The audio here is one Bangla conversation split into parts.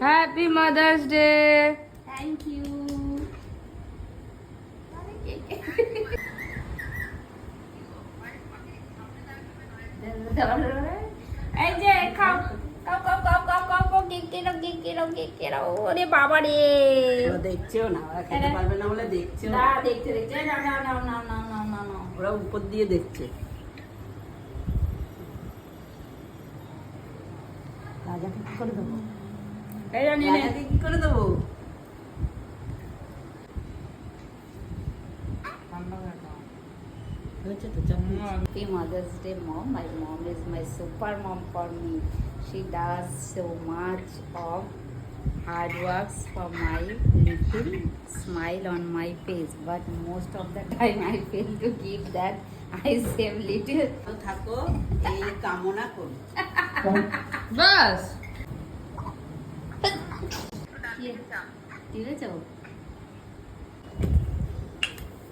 Happy mother's day. Thank you. এই যে খাও খাও খাও খাও খাও খাও খাও কেক ওরে বাবা রে দেখছেও না, ওরা খেতে পারবে না বলে দেখছেও না, দেখতে দেখতে না না না না না না না না ওরা উপর দিয়ে দেখছে। রাজাকে কি করে দেবো? এই জানি না রাজাকে কি করে দেবো? হয়েছে তো চামচ। Happy Mother's Day, Mom. My mom is my super mom for me. She does so much of hard works for my little smile on my face. But most of the time I fail to give that. I save little. থাকো এই কামনা করি। বাস ঠিক আছে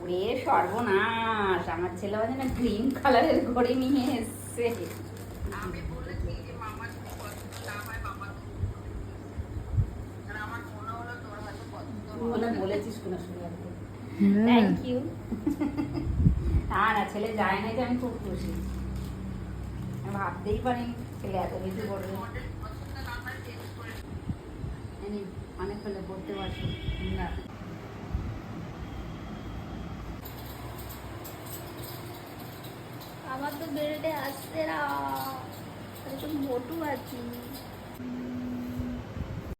ওরে সর্বনাশ, আমার ছেলে বাজে না গ্রিন কালারের ঘড়ি নিয়ে এসছে। বলেছিস কোনো শুনে থ্যাংক ইউ। না না, ছেলে যায় না যে আমি খুব খুশি। আমি ভাবতেই পারি ছেলে এত কিছু করবে। অনেক হলে পড়তে পারছি না আমার তো বেড়ে আসছে না, আমি তো মোটু আছি।